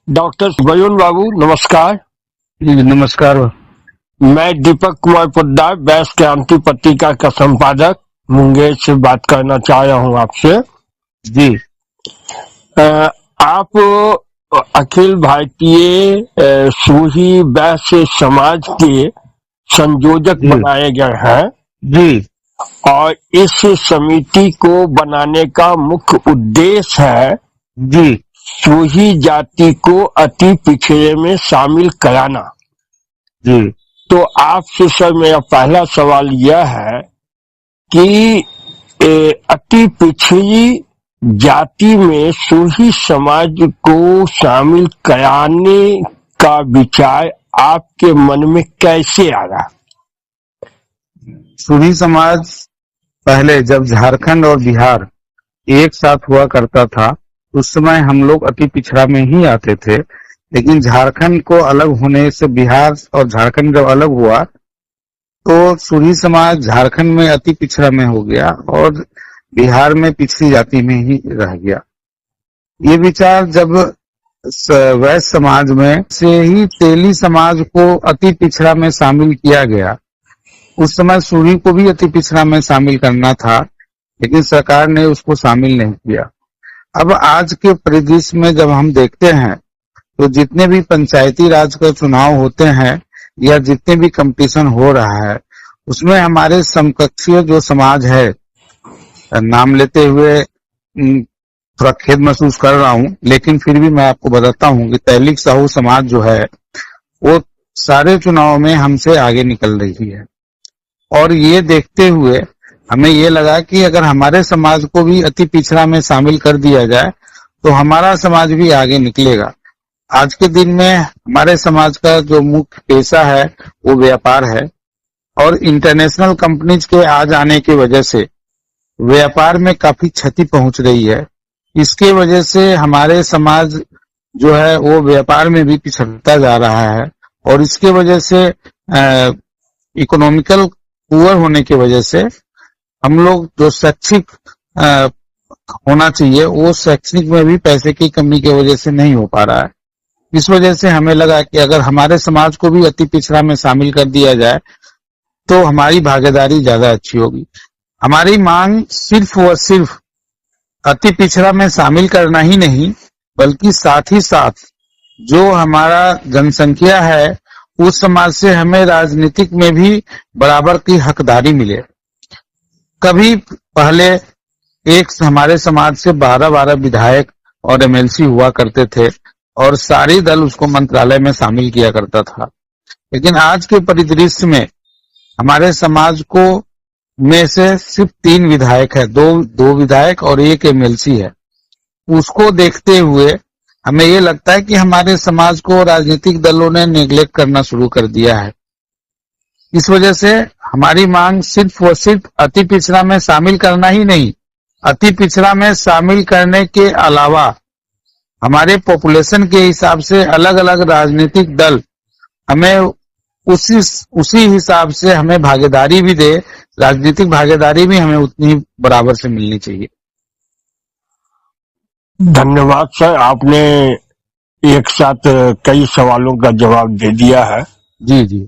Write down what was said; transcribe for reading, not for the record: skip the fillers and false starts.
Doctor Varun बाबू नमस्कार। जी नमस्कार। मैं दीपक कुमार पोद्दार बैस क्रांति पत्रिका का संपादक मुंगेर से बात करना चाह रहा हूं आपसे। जी आप अखिल भारतीय सूही बैस समाज के संयोजक जी बनाए गए हैं जी और इस समिति को बनाने का मुख्य उद्देश्य है जी सूही जाति को अति पिछड़े में शामिल कराना। जी तो आपसे सर मेरा पहला सवाल यह है कि अति पिछड़ी जाति में सूही समाज को शामिल कराने का विचार आपके मन में कैसे आया? सूही समाज पहले जब झारखंड और बिहार एक साथ हुआ करता था उस समय हम लोग अति पिछड़ा में ही आते थे, लेकिन झारखंड को अलग होने से बिहार और झारखंड जब अलग हुआ तो सूही समाज झारखंड में अति पिछड़ा में हो गया और बिहार में पिछड़ी जाति में ही रह गया। ये विचार जब वैश्य समाज में से ही तेली समाज को अति पिछड़ा में शामिल किया गया, उस समय सूही को भी अति पिछड़ा में शामिल करना था, लेकिन सरकार ने उसको शामिल नहीं किया। अब आज के परिदृश्य में जब हम देखते हैं तो जितने भी पंचायती राज का चुनाव होते हैं या जितने भी कंपटीशन हो रहा है उसमें हमारे समकक्षीय जो समाज है, नाम लेते हुए थोड़ा खेद महसूस कर रहा हूं, लेकिन फिर भी मैं आपको बताता हूं कि तहलीक साहू समाज जो है वो सारे चुनाव में हमसे आगे निकल रही है। और ये देखते हुए हमें ये लगा कि अगर हमारे समाज को भी अति पिछड़ा में शामिल कर दिया जाए तो हमारा समाज भी आगे निकलेगा। आज के दिन में हमारे समाज का जो मुख्य पेशा है वो व्यापार है और इंटरनेशनल कंपनीज के आ जाने की वजह से व्यापार में काफी क्षति पहुंच रही है। इसके वजह से हमारे समाज जो है वो व्यापार में भी पिछड़ता जा रहा है और इसके वजह से इकोनॉमिकल पुअर होने की वजह से हम लोग जो शैक्षिक होना चाहिए वो शैक्षणिक में भी पैसे की कमी की वजह से नहीं हो पा रहा है। इस वजह से हमें लगा कि अगर हमारे समाज को भी अति पिछड़ा में शामिल कर दिया जाए तो हमारी भागीदारी ज्यादा अच्छी होगी। हमारी मांग सिर्फ व सिर्फ अति पिछड़ा में शामिल करना ही नहीं, बल्कि साथ ही साथ जो हमारा जनसंख्या है उस समाज से हमें राजनीतिक में भी बराबर की हकदारी मिले। कभी पहले एक हमारे समाज से 12 विधायक और एमएलसी हुआ करते थे और सारी दल उसको मंत्रालय में शामिल किया करता था, लेकिन आज के परिदृश्य में हमारे समाज को में से सिर्फ 3 विधायक है, दो विधायक और 1 एमएलसी है। उसको देखते हुए हमें ये लगता है कि हमारे समाज को राजनीतिक दलों ने नेग्लेक्ट करना शुरू कर दिया है। इस वजह से हमारी मांग सिर्फ व सिर्फ अति पिछड़ा में शामिल करना ही नहीं, अति पिछड़ा में शामिल करने के अलावा हमारे पॉपुलेशन के हिसाब से अलग अलग राजनीतिक दल हमें उसी हिसाब से हमें भागीदारी भी दे, राजनीतिक भागीदारी भी हमें उतनी बराबर से मिलनी चाहिए। धन्यवाद सर, आपने एक साथ कई सवालों का जवाब दे दिया है। जी जी